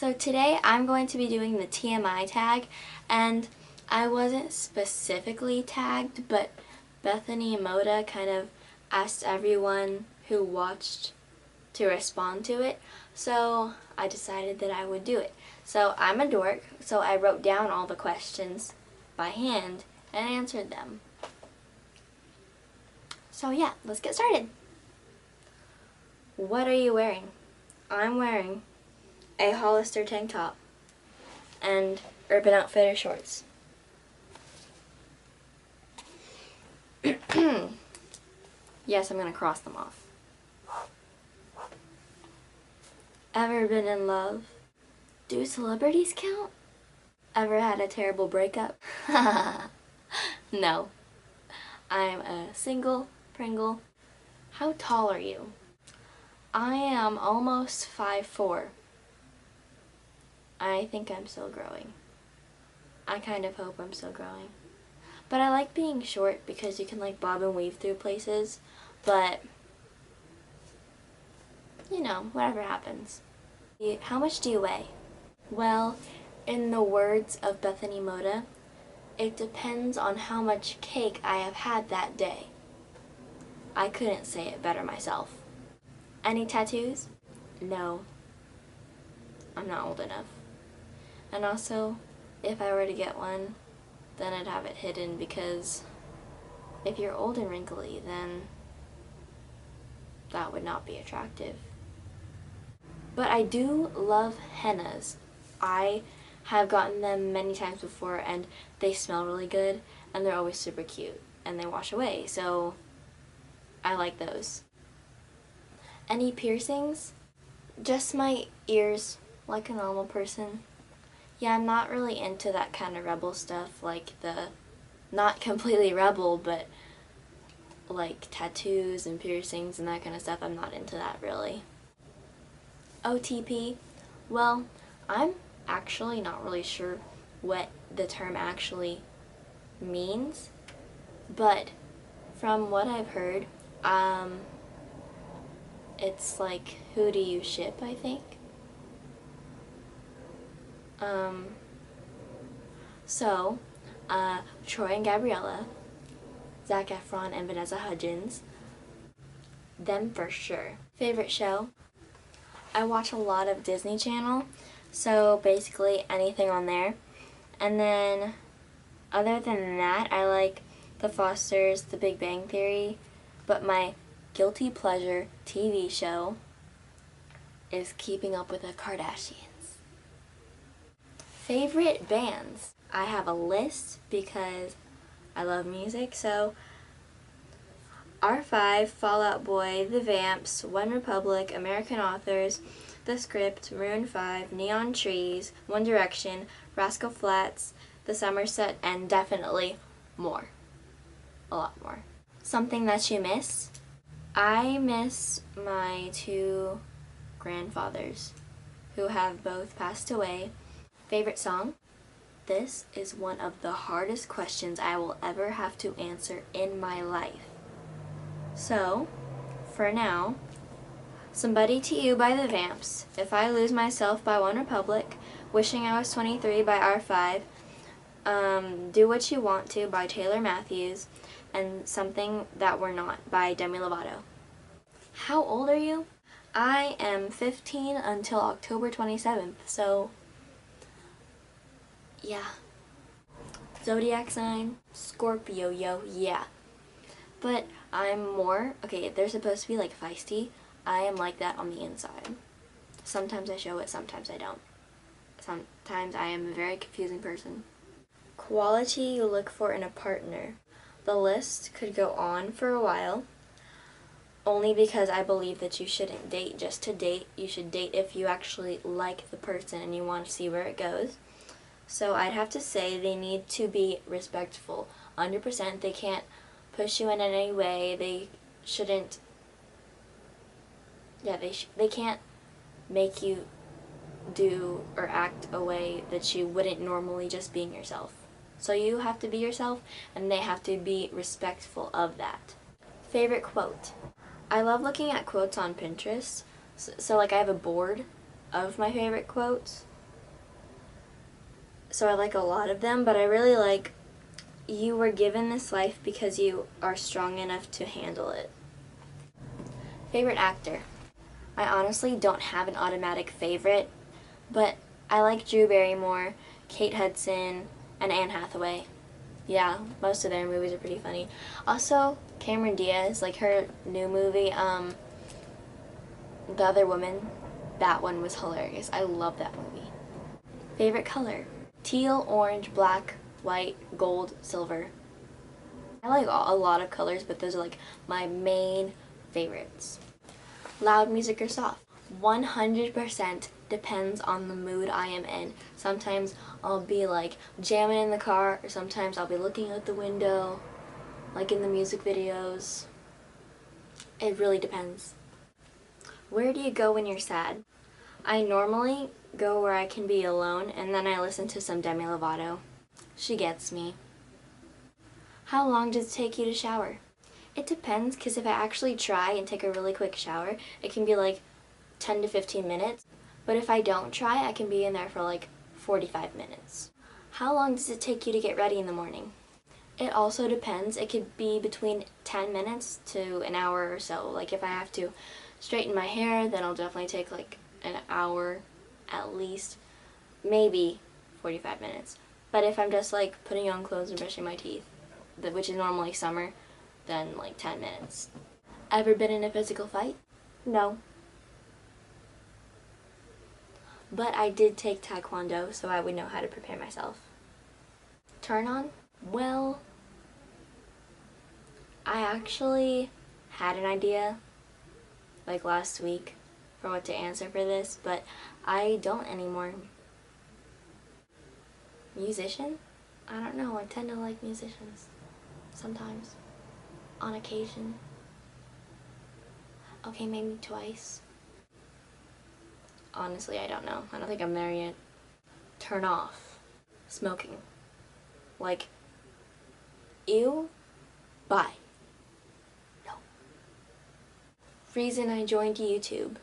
So today I'm going to be doing the TMI tag, and I wasn't specifically tagged, but Bethany Mota kind of asked everyone who watched to respond to it, so I decided that I would do it. So I'm a dork, so I wrote down all the questions by hand and answered them. So yeah, let's get started. What are you wearing? I'm wearing a Hollister tank top and Urban Outfitters shorts. Yes, I'm gonna cross them off. Ever been in love? Do celebrities count? Ever had a terrible breakup? No. I'm a single Pringle. How tall are you? I am almost 5'4". I think I'm still growing. I kind of hope I'm still growing. But I like being short because you can like bob and weave through places, but you know, whatever happens. How much do you weigh? Well, in the words of Bethany Mota, it depends on how much cake I have had that day. I couldn't say it better myself. Any tattoos? No. I'm not old enough. And also, if I were to get one, then I'd have it hidden, because if you're old and wrinkly, then that would not be attractive. But I do love hennas. I have gotten them many times before, and they smell really good, and they're always super cute, and they wash away, so I like those. Any piercings? Just my ears, like a normal person. Yeah, I'm not really into that kind of rebel stuff, like the, not completely rebel, but like tattoos and piercings and that kind of stuff. I'm not into that really. OTP? Well, I'm actually not really sure what the term actually means, but from what I've heard, it's like, who do you ship, I think? So, Troy and Gabriella, Zac Efron and Vanessa Hudgens, them for sure. Favorite show? I watch a lot of Disney Channel, so basically anything on there. And then, other than that, I like The Fosters, The Big Bang Theory, but my guilty pleasure TV show is Keeping Up with the Kardashians. Favorite bands? I have a list because I love music, so R5, Fall Out Boy, The Vamps, One Republic, American Authors, The Script, Maroon 5, Neon Trees, One Direction, Rascal Flatts, The Somerset, and definitely more. A lot more. Something that you miss? I miss my two grandfathers who have both passed away. Favorite song? This is one of the hardest questions I will ever have to answer in my life. So, for now, Somebody to You by The Vamps, If I Lose Myself by One Republic, Wishing I Was 23 by R5, Do What You Want To by Taylor Matthews, and Something That We're Not by Demi Lovato. How old are you? I am 15 until October 27th, so yeah. Zodiac sign? Scorpio, yo, yeah. But I'm more, okay, they're supposed to be like feisty. I am like that on the inside. Sometimes I show it, sometimes I don't. Sometimes I am a very confusing person. Quality you look for in a partner. The list could go on for a while, only because I believe that you shouldn't date just to date. You should date if you actually like the person and you want to see where it goes. So I'd have to say they need to be respectful. 100%. They can't push you in any way. They shouldn't, yeah, they can't make you do or act a way that you wouldn't normally just being yourself. So you have to be yourself, and they have to be respectful of that. Favorite quote? I love looking at quotes on Pinterest. So like I have a board of my favorite quotes. so I like a lot of them, but I really like You Were Given This Life Because You Are Strong Enough to Handle It. Favorite actor? I honestly don't have an automatic favorite, but I like Drew Barrymore, Kate Hudson, and Anne Hathaway. Yeah, most of their movies are pretty funny. Also, Cameron Diaz, like her new movie, The Other Woman, that one was hilarious. I love that movie. Favorite color? Teal, orange, black, white, gold, silver. I like a lot of colors, but those are like my main favorites. Loud music or soft? 100% depends on the mood I am in. Sometimes I'll be like jamming in the car, or sometimes I'll be looking out the window, like in the music videos. It really depends. Where do you go when you're sad? I normally go where I can be alone, and then I listen to some Demi Lovato. She gets me. How long does it take you to shower? It depends, because if I actually try and take a really quick shower, it can be like 10 to 15 minutes. But if I don't try, I can be in there for like 45 minutes. How long does it take you to get ready in the morning? It also depends. It could be between 10 minutes to an hour or so. Like if I have to straighten my hair, then it'll definitely take like an hour at least, maybe 45 minutes. But if I'm just like putting on clothes and brushing my teeth, which is normally summer, then like 10 minutes. Ever been in a physical fight? No. But I did take Taekwondo, so I would know how to prepare myself. Turn on? Well, I actually had an idea like last week for what to answer for this, but I don't anymore. Musician? I don't know, I tend to like musicians. Sometimes. On occasion. Okay, maybe twice. Honestly, I don't know. I don't think I'm there yet. Turn off. Smoking. Like, ew, bye. No. Reason I joined YouTube.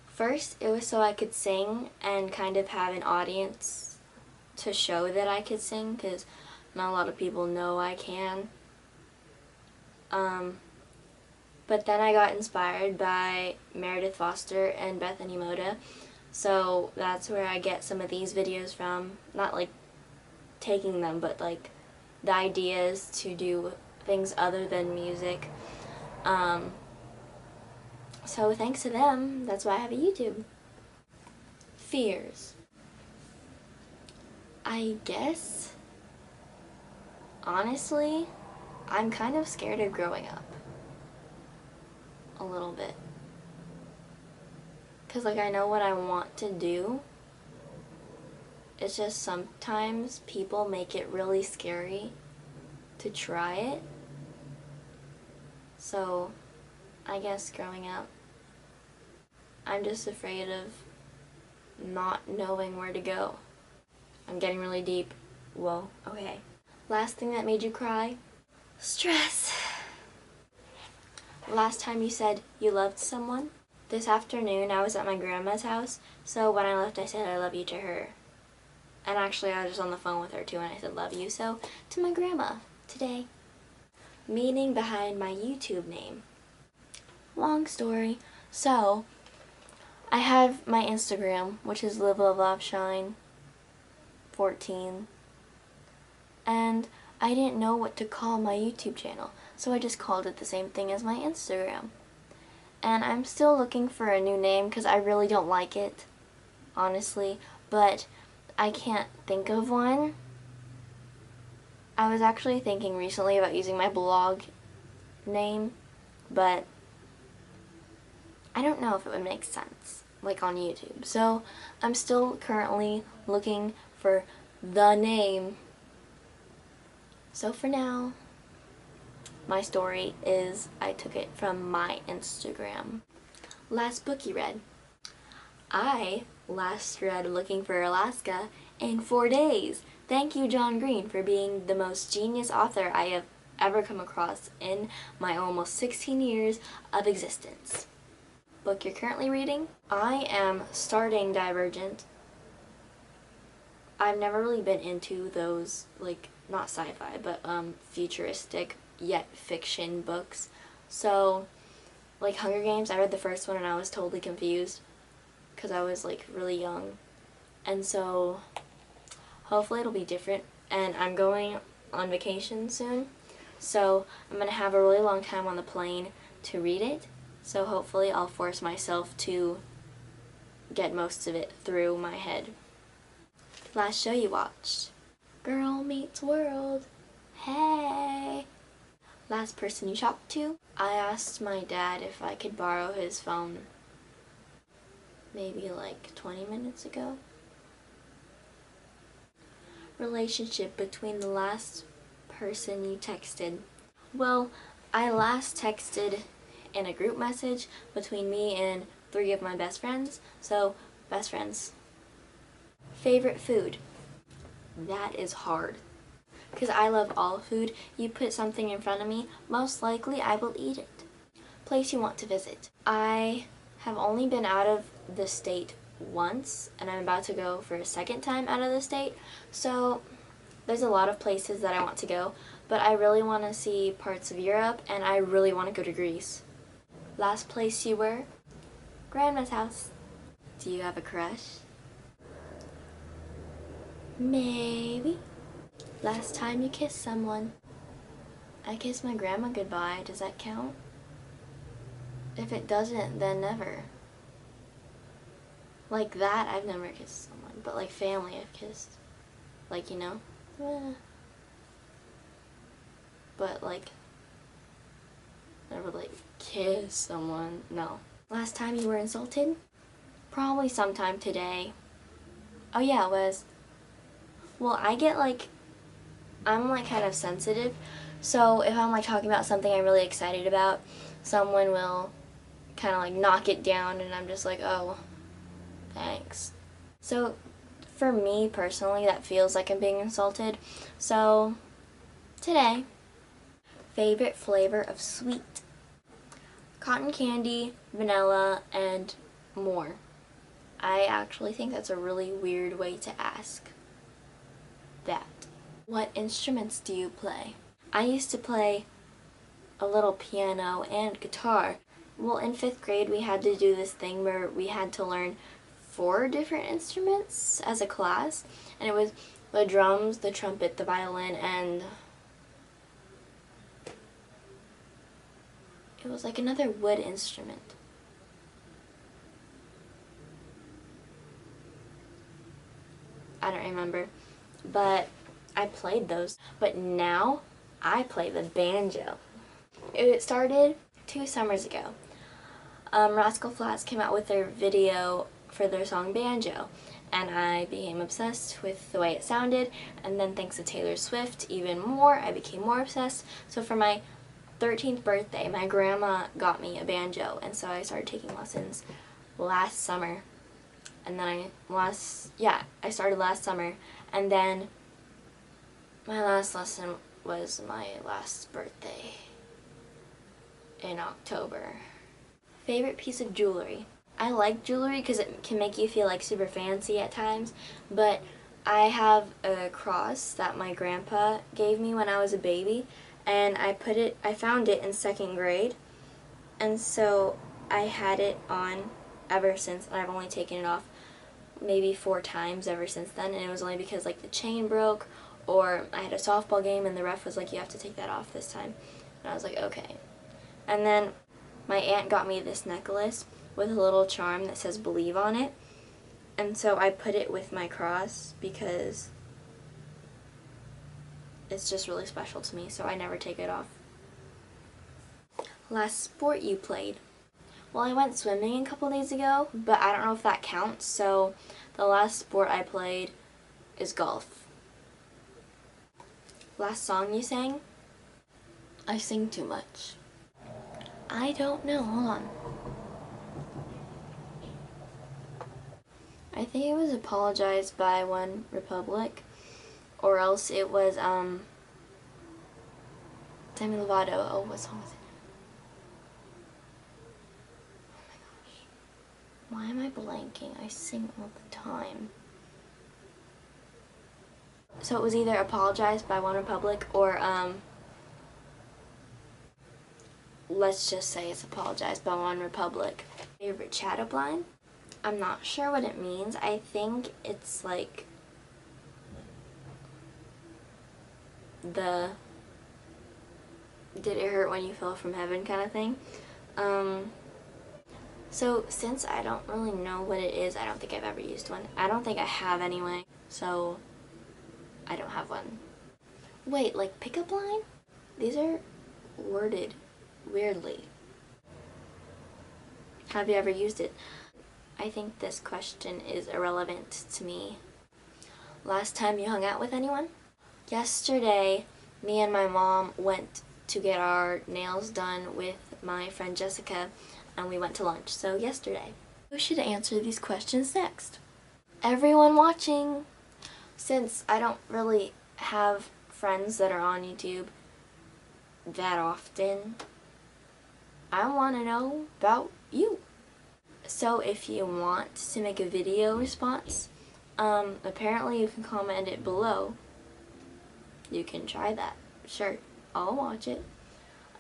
First, it was so I could sing and kind of have an audience to show that I could sing, because not a lot of people know I can. But then I got inspired by Meredith Foster and Bethany Mota, so that's where I get some of these videos from. Not like taking them, but like the ideas to do things other than music. So thanks to them, that's why I have a YouTube. Fears. I guess, honestly, I'm kind of scared of growing up. A little bit. Because like I know what I want to do. It's just sometimes people make it really scary to try it. So I guess growing up, I'm just afraid of not knowing where to go. I'm getting really deep. Whoa, okay. Last thing that made you cry? Stress. Last time you said you loved someone? This afternoon I was at my grandma's house, so when I left I said I love you to her. And actually I was just on the phone with her too and I said love you, so to my grandma today. Meaning behind my YouTube name. Long story. So, I have my Instagram, which is Live Love Laugh Shine 14. And I didn't know what to call my YouTube channel, so I just called it the same thing as my Instagram. And I'm still looking for a new name because I really don't like it, honestly, but I can't think of one. I was actually thinking recently about using my blog name, but I don't know if it would make sense, like on YouTube. So I'm still currently looking for the name. So for now, my story is I took it from my Instagram. Last book you read? I last read Looking for Alaska in 4 days. Thank you, John Green, for being the most genius author I have ever come across in my almost 16 years of existence. Book you're currently reading? I am starting Divergent. I've never really been into those, like, not sci-fi, but futuristic yet fiction books. So, like Hunger Games, I read the first one and I was totally confused because I was like really young. And so hopefully it'll be different. And I'm going on vacation soon, so I'm going to have a really long time on the plane to read it. So hopefully I'll force myself to get most of it through my head. Last show you watched. Girl Meets World. Hey! Last person you talked to? I asked my dad if I could borrow his phone maybe like 20 minutes ago. Relationship between the last person you texted. Well, I last texted in a group message between me and 3 of my best friends, so best friends. Favorite food? That is hard. Because I love all food. You put something in front of me, most likely I will eat it. Place you want to visit? I have only been out of the state once, and I'm about to go for a second time out of the state, so there's a lot of places that I want to go, but I really want to see parts of Europe, and I really want to go to Greece. Last place you were? Grandma's house. Do you have a crush? Maybe. Last time you kissed someone? I kissed my grandma goodbye. Does that count? If it doesn't, then never. Like that, I've never kissed someone, but like family I've kissed. Like, you know? But like, never like kiss someone, no. Last time you were insulted? Probably sometime today. Oh yeah, it was. Well, I'm like kind of sensitive, so if I'm like talking about something I'm really excited about, someone will kind of like knock it down and I'm just like, oh, thanks. So for me personally, that feels like I'm being insulted. So today, favorite flavor of sweet? Cotton candy, vanilla, and more. I actually think that's a really weird way to ask that. What instruments do you play? I used to play a little piano and guitar. Well, in 5th grade we had to do this thing where we had to learn 4 different instruments as a class, and it was the drums, the trumpet, the violin, and it was like another wood instrument. I don't remember, but I played those. But now I play the banjo. It started 2 summers ago. Rascal Flatts came out with their video for their song Banjo, and I became obsessed with the way it sounded, and then thanks to Taylor Swift even more, I became more obsessed. So for my 13th birthday, my grandma got me a banjo, and so I started taking lessons last summer. And then I started last summer, and then my last lesson was my last birthday in October. Favorite piece of jewelry? I like jewelry because it can make you feel like super fancy at times, but I have a cross that my grandpa gave me when I was a baby, and I found it in 2nd grade, and so I had it on ever since, and I've only taken it off maybe 4 times ever since then, and it was only because like the chain broke, or I had a softball game and the ref was like, you have to take that off this time, and I was like, okay. And then my aunt got me this necklace with a little charm that says believe on it, and so I put it with my cross because it's just really special to me, so I never take it off. Last sport you played? Well, I went swimming a couple days ago, but I don't know if that counts, so the last sport I played is golf. Last song you sang? I sing too much. I don't know, hold on. I think it was Apologized by One Republic, or else it was Demi Lovato. Oh, what song was it? Why am I blanking? I sing all the time. So it was either apologize by One Republic or let's just say it's apologize by One Republic. Favorite chat-up line? I'm not sure what it means. I think it's like the did it hurt when you fell from heaven kind of thing. So since I don't really know what it is, I don't think I've ever used one. I don't think I have anyway, so I don't have one. Wait, like pickup line? These are worded weirdly. Have you ever used it? I think this question is irrelevant to me. Last time you hung out with anyone? Yesterday, me and my mom went to get our nails done with my friend Jessica, and we went to lunch. So yesterday. Who should answer these questions next? Everyone watching! Since I don't really have friends that are on YouTube that often, I want to know about you. So if you want to make a video response, apparently you can comment it below. You can try that. Sure, I'll watch it.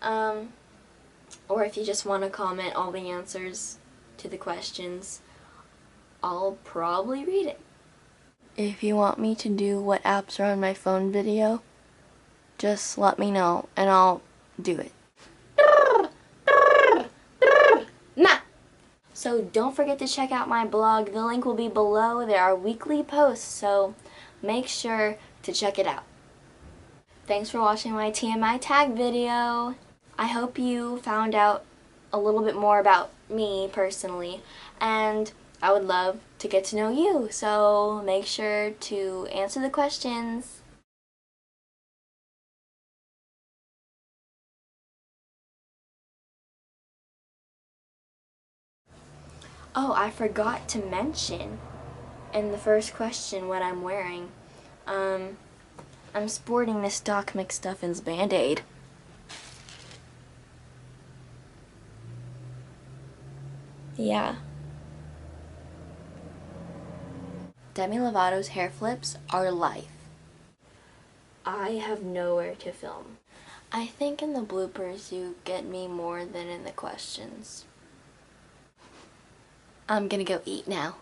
Or if you just want to comment all the answers to the questions, I'll probably read it. If you want me to do what apps are on my phone video, just let me know and I'll do it. Nah! So don't forget to check out my blog. The link will be below. There are weekly posts, so make sure to check it out. Thanks for watching my TMI Tag video. I hope you found out a little bit more about me personally, and I would love to get to know you, so make sure to answer the questions. Oh, I forgot to mention in the first question what I'm wearing. I'm sporting this Doc McStuffins Band-Aid. Yeah. Demi Lovato's hair flips are life. I have nowhere to film. I think in the bloopers you get me more than in the questions. I'm gonna go eat now.